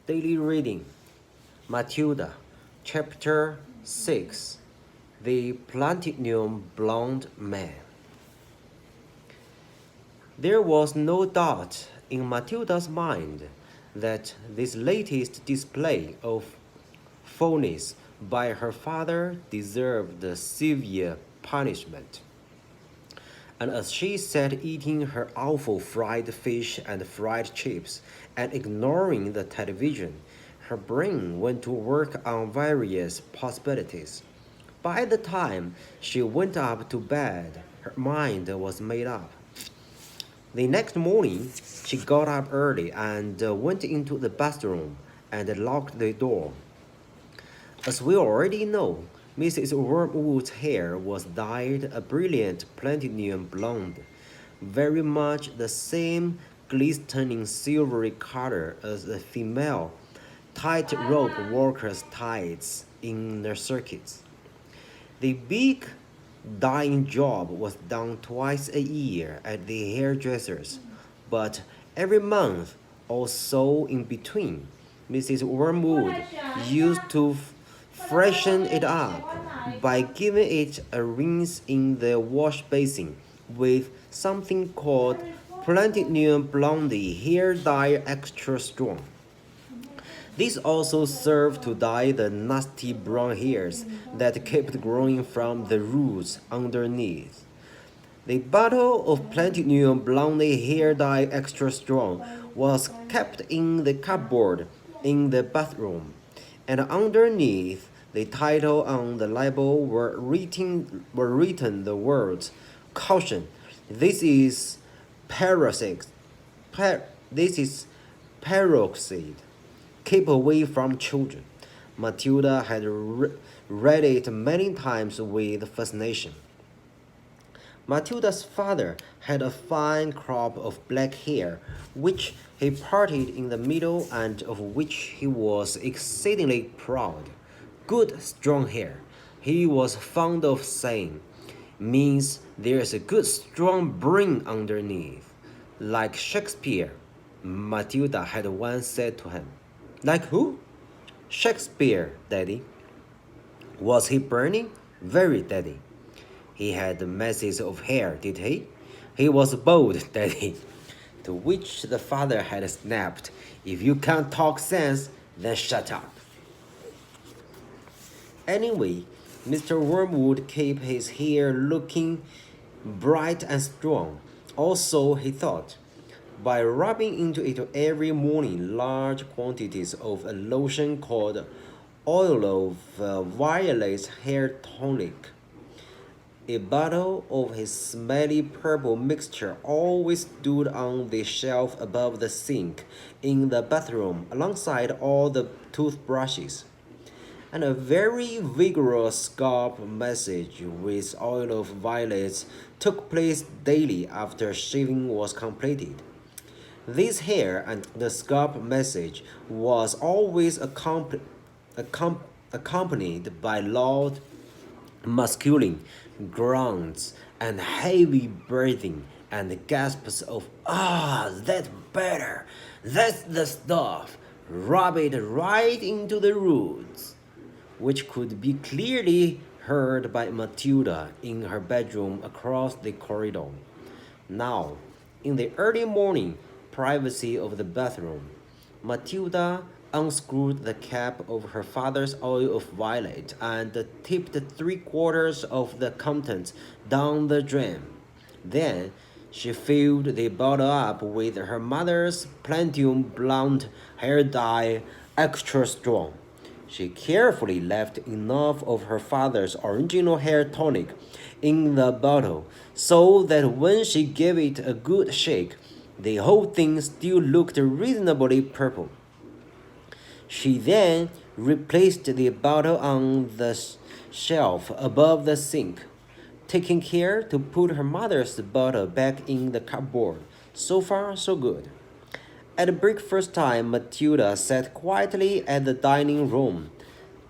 Daily reading Matilda Chapter 6 The Platinum Blonde Man. There was no doubt in Matilda's mind that this latest display of fondness by her father deserved severe punishment. And as she sat eating her awful fried fish and fried chips and ignoring the television, her brain went to work on various possibilities. By the time she went up to bed, her mind was made up. The next morning, she got up early and went into the bathroom and locked the door. As we already know, Mrs. Wormwood's hair was dyed a brilliant platinum blonde, very much the same glistening silvery color as the female tightrope workers' tights in their circuits. The big dyeing job was done twice a year at the hairdresser's, but every month or so in between, Mrs. Wormwood used to freshen it up by giving it a rinse in the wash basin with something called platinum blondie hair dye extra strong. This also served to dye the nasty brown hairs that kept growing from the roots underneath. The bottle of platinum blondie hair dye extra strong was kept in the cupboard in the bathroom, and underneath the title on the label were written the words, "Caution, this is peroxide. This is peroxide. Keep away from children." Matilda had read it many times with fascination. Matilda's father had a fine crop of black hair, which he parted in the middle and of which he was exceedingly proud. Good, strong hair, he was fond of saying, means there's a good, strong brain underneath. Like Shakespeare, Matilda had once said to him. Like who? Shakespeare, Daddy. Was he burning? Very, Daddy. He had masses of hair, did he? He was bald, Daddy. To which the father had snapped, "If you can't talk sense, then shut up." Anyway, Mr. Wormwood kept his hair looking bright and strong. Also, he thought, by rubbing into it every morning large quantities of a lotion called oil of violet hair tonic. A bottle of his smelly purple mixture always stood on the shelf above the sink in the bathroom alongside all the toothbrushes. And a very vigorous scalp massage with oil of violets took place daily after shaving was completed. This hair and the scalp massage was always accompanied by loud masculine grunts and heavy breathing and gasps of that's better, that's the stuff, rub it right into the roots, which could be clearly heard by Matilda in her bedroom across the corridor. Now, in the early morning privacy of the bathroom, Matilda unscrewed the cap of her father's oil of violet and tipped 3/4 of the contents down the drain. Then she filled the bottle up with her mother's platinum blonde hair dye extra strong. She carefully left enough of her father's original hair tonic in the bottle so that when she gave it a good shake, the whole thing still looked reasonably purple. She then replaced the bottle on the shelf above the sink, taking care to put her mother's bottle back in the cupboard. So far, so good. At breakfast time, Matilda sat quietly at the dining room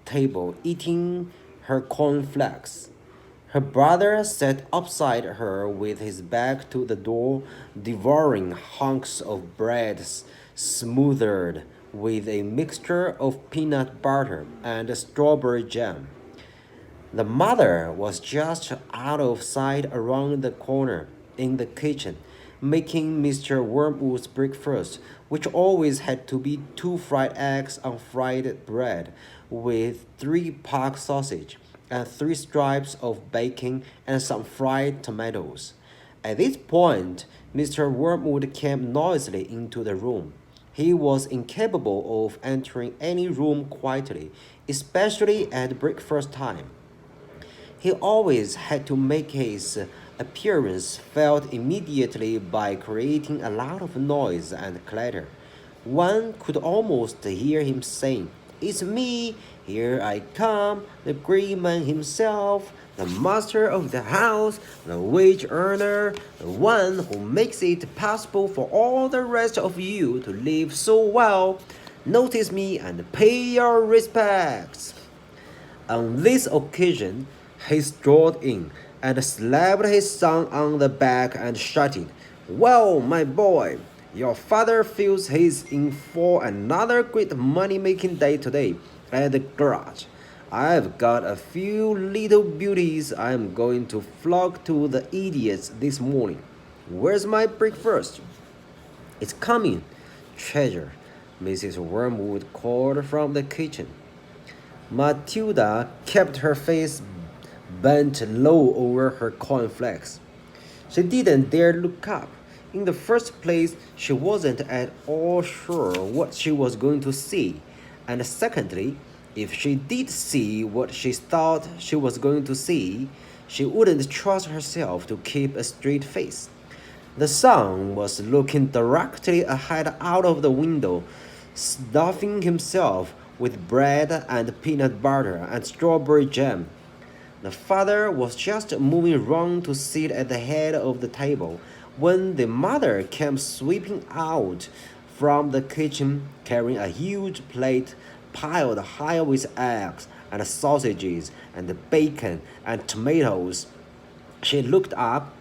table eating her cornflakes. Her brother sat opposite her with his back to the door, devouring hunks of bread smothered with a mixture of peanut butter and strawberry jam. The mother was just out of sight around the corner in the kitchen, making Mr. Wormwood's breakfast, which always had to be 2 fried eggs on fried bread with 3 pork sausage and 3 strips of bacon and some fried tomatoes. At this point, Mr. Wormwood came noisily into the room. He was incapable of entering any room quietly, especially at breakfast time. He always had to make his appearance felt immediately by creating a lot of noise and clatter. One could almost hear him saying, "It's me, here I come, the great man himself, the master of the house, the wage earner, the one who makes it possible for all the rest of you to live so well. Notice me and pay your respects." On this occasion, he strode in and slapped his son on the back and shouted, "Well, my boy, your father feels he's in for another great money-making day today at the garage. I've got a few little beauties I'm going to flog to the idiots this morning. Where's my breakfast?" "It's coming, treasure," Mrs. Wormwood called from the kitchen. Matilda kept her face bent low over her cornflakes. She didn't dare look up. In the first place, she wasn't at all sure what she was going to see, and secondly, if she did see what she thought she was going to see, she wouldn't trust herself to keep a straight face. The son was looking directly ahead out of the window, stuffing himself with bread and peanut butter and strawberry jam. The father was just moving round to sit at the head of the table when the mother came sweeping out from the kitchen carrying a huge plate piled high with eggs and sausages and bacon and tomatoes. She looked up.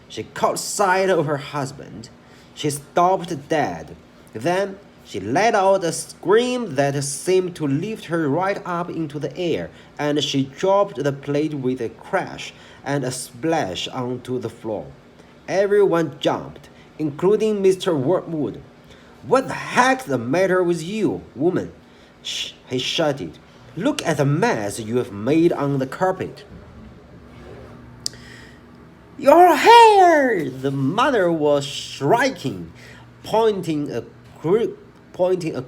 She caught sight of her husband. She stopped dead. Then she let out a scream that seemed to lift her right up into the air, and she dropped the plate with a crash and a splash onto the floor. Everyone jumped, including Mr. Wormwood. "What the heck's the matter with you, woman?" he shouted. "Look at the mess you have made on the carpet." "Your hair!" the mother was shrieking, pointing a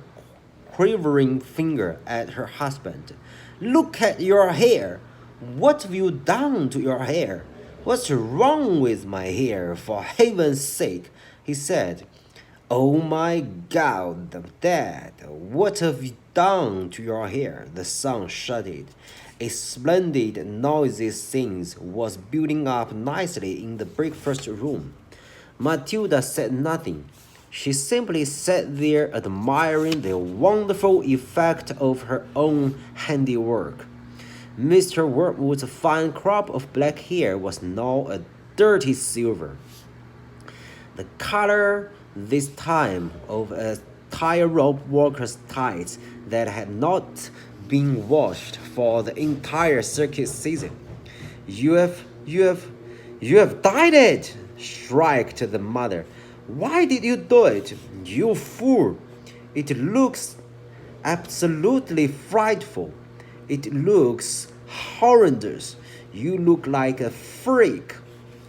quivering finger at her husband. "Look at your hair! What have you done to your hair? What's wrong with my hair, for heaven's sake?" he said. "Oh my God, Dad, what have you done to your hair?" the son shouted. A splendid, noisy scene was building up nicely in the breakfast room. Matilda said nothing. She simply sat there admiring the wonderful effect of her own handiwork. Mr. Wormwood's fine crop of black hair was now a dirty silver. The color this time of a tightrope worker's tights that had not been washed for the entire circus season. You have dyed it!" shrieked the mother. "Why did you do it, you fool? It looks absolutely frightful. It looks horrendous. You look like a freak.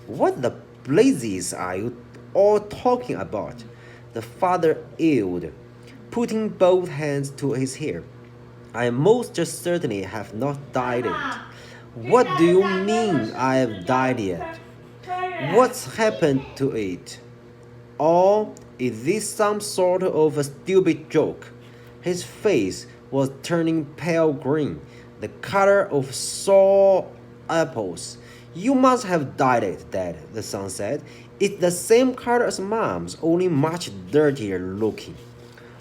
What the blazes are you all talking about?" The father yelled, putting both hands to his hair. "I most certainly have not dyed it." "What do you mean I have dyed it? What's happened to it? Or is this some sort of a stupid joke?" His face was turning pale green, the color of sour apples. "You must have dyed it, Dad," the son said. "It's the same color as Mom's, only much dirtier looking."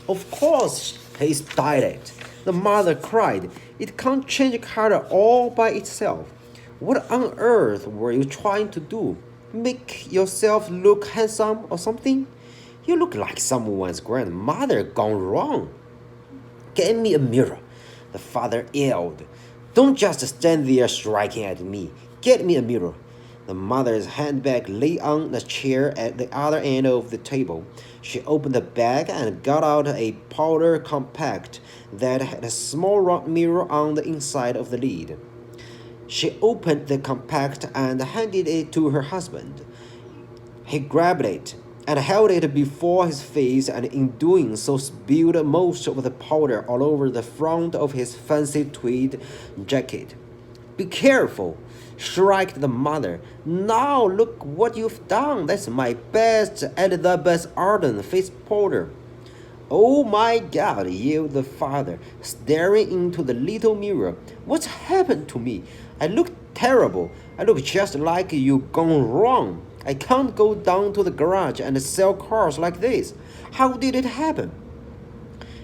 "Of course he's dyed it," the mother cried. "It can't change color all by itself. What on earth were you trying to do? Make yourself look handsome or something? You look like someone's grandmother gone wrong." Get me a mirror, the father yelled. Don't just stand there striking at me. Get me a mirror. The mother's handbag lay on the chair at the other end of the table. She opened the bag and got out a powder compact that had a small round mirror on the inside of the lid. She opened the compact and handed it to her husband. He grabbed it and held it before his face, and in doing so spilled most of the powder all over the front of his fancy tweed jacket. Be careful, shrieked the mother. Now look what you've done. That's my best Elizabeth Arden face powder. Oh my God, yelled the father, staring into the little mirror. What's happened to me? I look terrible. I look just like you gone wrong. I can't go down to the garage and sell cars like this. How did it happen?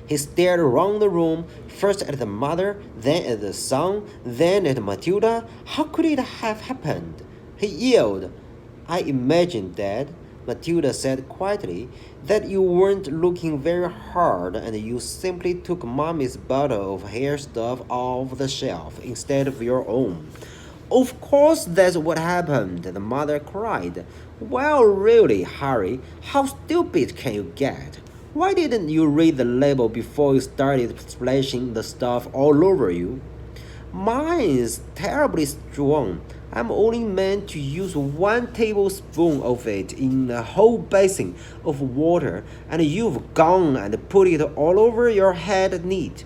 He stared around the room, first at the mother, then at the son, then at Matilda. How could it have happened? He yelled. I imagined, Dad, Matilda said quietly, that you weren't looking very hard and you simply took Mommy's bottle of hair stuff off the shelf instead of your own. Of course that's what happened, the mother cried. Well, really, Harry, how stupid can you get? Why didn't you read the label before you started splashing the stuff all over you? Mine's terribly strong. I'm only meant to use 1 tablespoon of it in a whole basin of water, and you've gone and put it all over your head neat.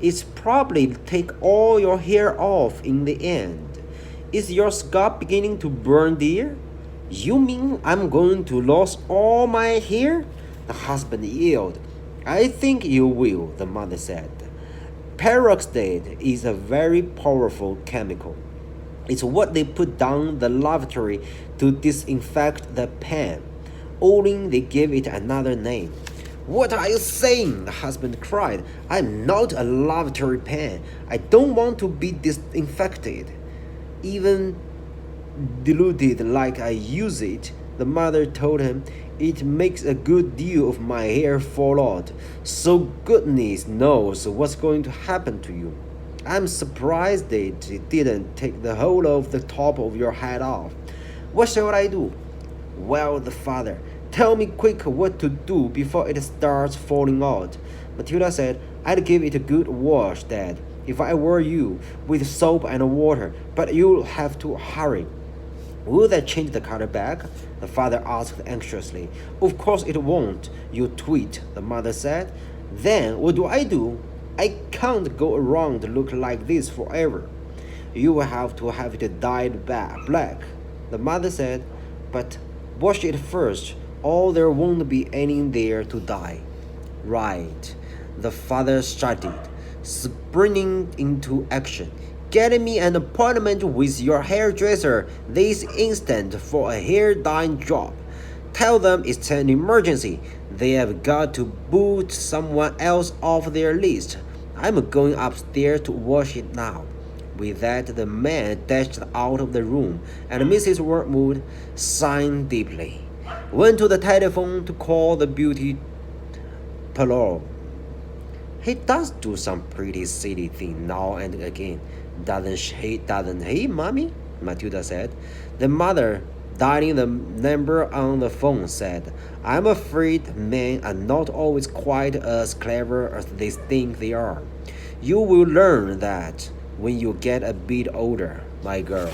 It's probably take all your hair off in the end. Is your scalp beginning to burn, dear? You mean I'm going to lose all my hair? The husband yelled. I think you will, the mother said. Peroxide is a very powerful chemical. It's what they put down the lavatory to disinfect the pan. Only they gave it another name. What are you saying? The husband cried. I'm not a lavatory pan. I don't want to be disinfected. Even diluted like I use it, the mother told him, it makes a good deal of my hair fall out, so goodness knows what's going to happen to you. I'm surprised that it didn't take the whole of the top of your head off. What shall I do? Well, the father, tell me quick what to do before it starts falling out. Matilda said, I'd give it a good wash, Dad, if I were you, with soap and water, but you'll have to hurry. Will that change the color back? The father asked anxiously. Of course it won't, you tweet, the mother said. Then what do I do? I can't go around look like this forever. You will have to have it dyed black, the mother said, but wash it first, or there won't be any there to dye. Right, the father started, springing into action. Get me an appointment with your hairdresser this instant for a hair dyeing job. Tell them it's an emergency. They have got to boot someone else off their list. I'm going upstairs to wash it now. With that, the man dashed out of the room, and Mrs. Wormwood sighed deeply. Went to the telephone to call the beauty parlor. He does do some pretty silly thing now and again, doesn't he, Mommy? Matilda said. The mother, dialing the number on the phone, said, I'm afraid men are not always quite as clever as they think they are. You will learn that when you get a bit older, my girl.